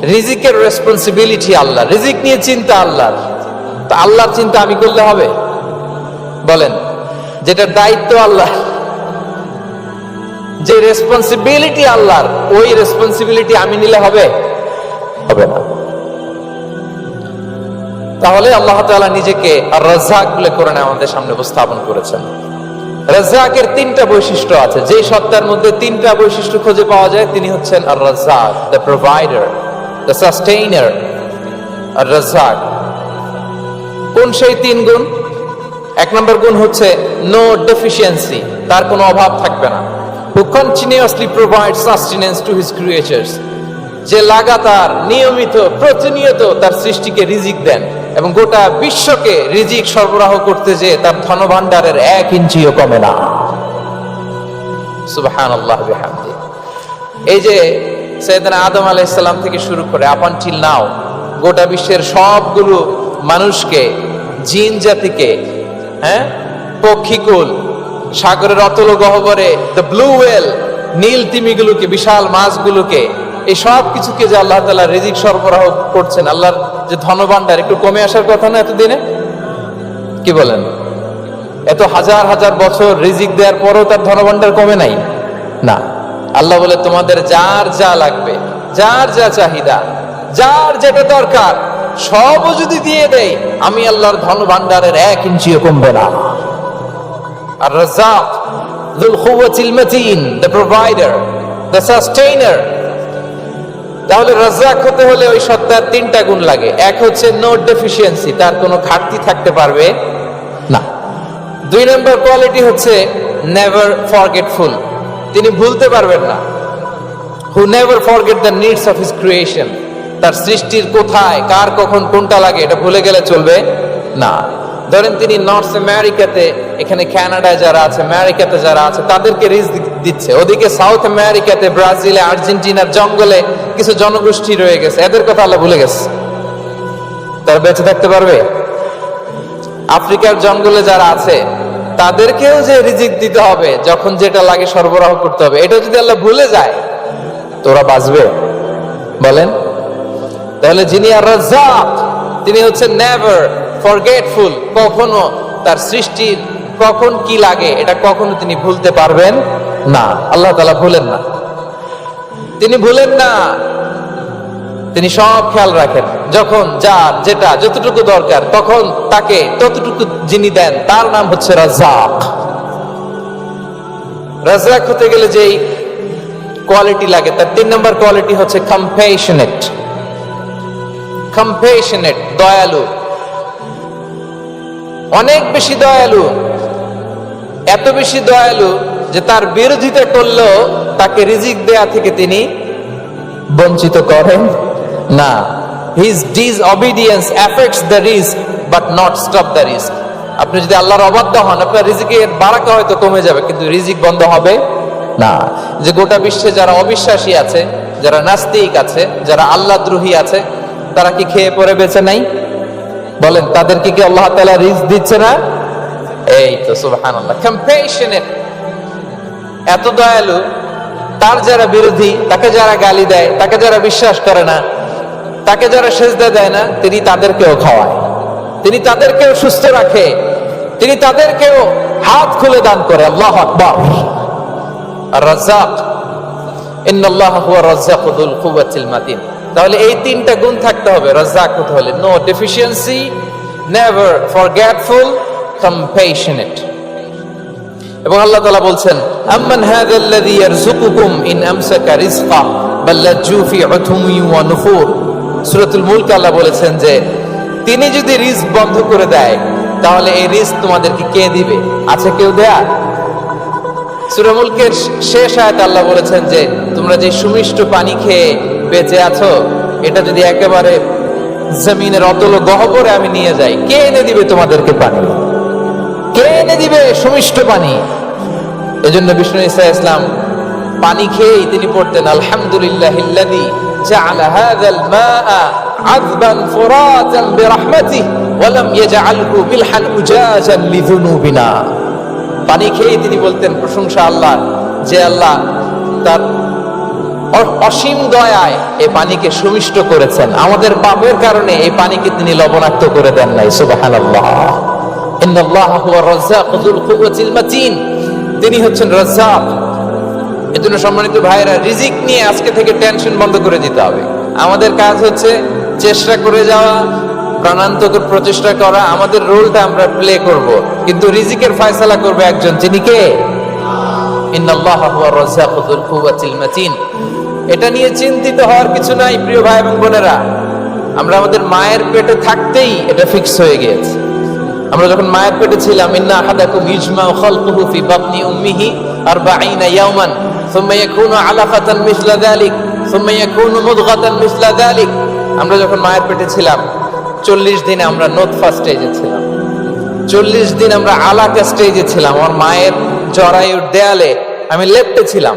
রিজিকের রেসপন্সিবিলিটি আল্লাহ, রিজিক নিয়ে চিন্তা আল্লাহর। তো আল্লাহর চিন্তা আমি করলে হবে? বলেন, যেটার দায়িত্ব আল্লাহ, যে রেসপন্সিবিলিটি আল্লাহর, ওই রেসপন্সিবিলিটি আমি নিলে হবে? হবে না। তাহলে আল্লাহ তাআলা নিজেকে আর রাজ্জাক বলে কোরআনে আমাদের সামনে উপস্থাপন করেছেন। রাজ্জাকের তিনটা বৈশিষ্ট্য আছে, যে সত্তার মধ্যে তিনটা বৈশিষ্ট্য খুঁজে পাওয়া যায় তিনি হচ্ছেন আর রাজ্জাক, দ্য প্রোভাইডার, দ্য সাস্টেইনার। আর রাজ্জাক কোন সেই তিন গুণ? এক নম্বর গুণ হচ্ছে নো ডেফিসিয়েন্সি, তার কোনো অভাব থাকবে না। who continuously provides sustenance to his creatures, যে লাগাতার নিয়মিত প্রতিনিয়ত তার সৃষ্টিকে রিজিক দেন এবং গোটা বিশ্বকে রিজিক সরবরাহ করতে যে তার ধনভাণ্ডারের 1 ইঞ্চিও কমে না। সুবহানাল্লাহ বিহামদি। এই যে সাইয়েদনা আদম আলাইহিস সালাম থেকে শুরু করে আপ আনটিল নাও গোটা বিশ্বের সবগুলো মানুষকে, জিন জাতিকে, পক্ষীকুল, সাগরের অতল গহ্বরে দ্য ব্লু ওয়েল, নীল তিমিগুলোকে, বিশাল মাছগুলোকে, এই সব কিছুকে যে আল্লাহ তাআলা রিজিক সরবরাহ করছেন, আল্লাহর যে ধনভাণ্ডার একটু কমে আসার কথা না এতদিনে? কি বলেন? এত হাজার হাজার বছর রিজিক দেওয়ার পরও তার ধনভাণ্ডার কমে নাই না। আল্লাহ বলে তোমাদের যার যা লাগবে, যার যা চাহিদা, যার যেটা দরকার সবও যদি দিয়ে দেয়, আমি আল্লাহর ধনভাণ্ডারের 1 ইঞ্চিও কমবে না। আর Razzak, যুল কুওয়াতিল মাতিন, the provider, the sustainer. তাহলে রাজ্জাক হতে হলে ওই সত্তার তিনটা গুণ লাগে। এক হচ্ছে নো ডেফিসিয়েন্সি, তার কোনো ঘাটতি থাকতে পারবে না। 2 নম্বর কোয়ালিটি হচ্ছে নেভার ফরগেটফুল, তিনি ভুলতে পারবেন না। Who never forget the needs of his creation, তার সৃষ্টির কোথায় কার কখন কোনটা লাগে এটা ভুলে গেলে চলবে না। ধরেন তিনি নর্থ আমেরিকাতে, এখানে কানাডায় যারা আছে, আমেরিকাতে যারা আছে, তাদেরকে রিজিক দিচ্ছে। ওদিকে সাউথ আমেরিকাতে, ব্রাজিলে, আর্জেন্টিনার জঙ্গলে কিছু জনগোষ্ঠী রয়ে গেছে, এদের কথা আল্লাহ ভুলে গেছে। তারা বেঁচে থাকতে পারবে? আফ্রিকার জঙ্গলে যারা আছে তাদেরকেও যে রিজিক দিতে হবে, যখন যেটা লাগে সরবরাহ করতে হবে, এটা যদি আল্লাহ ভুলে যায় তো ওরা বাঁচবে? বলেন। তাহলে যিনি আর রাজ্জাক, তিনি হচ্ছেন নেভার ফরগেটফুল, কখনো তার সৃষ্টির কখন কি লাগে এটা কখনো তিনি ভুলতে পারবেন না। আল্লাহ তাআলা ভুলেন না, তিনি ভুলেন না, তিনি সব খেয়াল রাখেন। যখন যার যেটা যতটুকু দরকার তখন তাকে ততটুকু যিনি দেন তার নাম হচ্ছে রাজ্জাক। রাজ্জাক হতে গেলে যেই কোয়ালিটি লাগে, তার 3 নম্বর কোয়ালিটি হচ্ছে কম্প্যাশনেট। কম্প্যাশনেট, দয়ালু, অনেক বেশি দয়ালু, এত বেশি দয়ালু যে তার বিরোধিতা করলেও তাকে রিজিক দেয়া থেকে তিনি বঞ্চিত করেন না। His disobedience affects the risk but not stop the risk. আপনি যদি আল্লাহর অবাধ্য হন, আপনার রিজিকের বারাকা হয়তো কমে যাবে কিন্তু রিজিক বন্ধ হবে না। যে গোটা বিশ্বে যারা অবিশ্বাসী আছে, যারা নাস্তিক আছে, যারা আল্লাহদ্রোহী আছে, তারা কি খেয়ে পরে বেঁচে নাই? বলেন, তাদেরকে কি আল্লাহ তাআলা রিজিক দিচ্ছে না? এই তো সুবহানাল্লাহ। কম্প্যাশনেট, এত দয়ালু, তার যারা বিরোধী, তাকে যারা গালি দেয়, তাকে যারা বিশ্বাস করে না, তাকে যারা সেজদা দেয় না, তিনি তাদেরকেও খাওয়ায়, তিনি তাদেরকেও সুস্থ রাখে, তিনি তাদেরকেও হাত খুলে দান করে। আল্লাহু আকবার। আর রাজ্জাক, ইন্নাল্লাহা হুয়া রাজ্জাকু যুল কুওয়াতিল মাতিন। তাহলে এই তিনটা গুণ থাকতে হবে রাজ্জাক হতে হলে: no deficiency, never forgetful, compassionate. এবং আল্লাহ তাআলা বলছেন, আম্মান হাযাল্লাযী ইয়ারযুকুকুম ইন আমসাকা রিজকা বাল লাজ্জু ফি উতুমি ওয়া নুফুর। সূরাতুল মুলক আল্লাহ বলেছেন যে তিনি যদি রিজক বন্ধ করে দেয় তাহলে এই রিজক তোমাদেরকে কে দিবে? আছে কেউ দেয়া? সূরা মুলকের শেষ আয়াতে আল্লাহ বলেছেন যে তোমরা যে সুমিষ্ট পানি খেয়ে বেঁচে আছো, এটা যদি একেবারে জমিনের অতল গহ্বরে আমি নিয়ে যাই, কে এনে দিবে তোমাদেরকে পানি? কে এনে দিবে সুমিষ্ট পানি? এজন্য বিষ্ণু ঈসা ইসলাম পানি খেয়েই তিনি পড়তেন, আলহামদুলিল্লাহিল্লাযী জাআলা হাযাল মাআ আযবান ফুরাতান বিরহমাতিহি ওয়া লাম ইয়াজআলহু মিলহান উজাজান লিযুনুবিনা। পানি খেয়েই তিনি বলতেন প্রশংসা আল্লাহ, যে আল্লাহ তার অসীম দয়ায় এই পানিকে সুমিষ্ট করেছেন। আমাদের পাপের কারণে এই পানিকে তিনি লবণাক্ত করে দেন নাই। সুবহানাল্লাহ। ইন্নাল্লাহা হুয়া রাজ্জাকু যুল কুওয়াতিল মাতিন। তিনি হচ্ছেন রাজ্জাক। এজন্য সম্মানিত ভাইরা, রিজিক নিয়ে আজকে থেকে টেনশন বন্ধ করে দিতে হবে। আমাদের কাজ হচ্ছে চেষ্টা করে যাওয়া, প্রাণান্তকর প্রচেষ্টা করা, আমাদের রোলটা আমরা প্লে করব, কিন্তু রিজিকের ফয়সালা করবে একজন, যিনি কে? ইন্নাল্লাহা হুয়া রাজ্জাকু যুল কুওয়াতিল মাতিন। এটা নিয়ে চিন্তিত হওয়ার কিছু নাই প্রিয় ভাই এবং বোনেরা। আমরা আমাদের মায়ের পেটে থাকতেই এটা ফিক্স হয়ে গিয়েছে। আমরা যখন মায়ের পেটে ছিলাম, ইন্না আহাদাকুম ইজমাউ খালকুহু ফি বাতনি উম্মিহি 40 ইয়াওমান সুম্মা ইয়াকুনু আলাকাতান মিসলা যালিক সুম্মা ইয়াকুনু মুদগাতান মিসলা যালিক। আমরা যখন মায়ের পেটে ছিলাম 40 দিনে আমরা নুতফা স্টেজে ছিলাম, 40 দিন আমরা আলাকা স্টেজে ছিলাম। আমার মায়ের জরায়ুর দেয়ালে আমি লেপ্টে ছিলাম।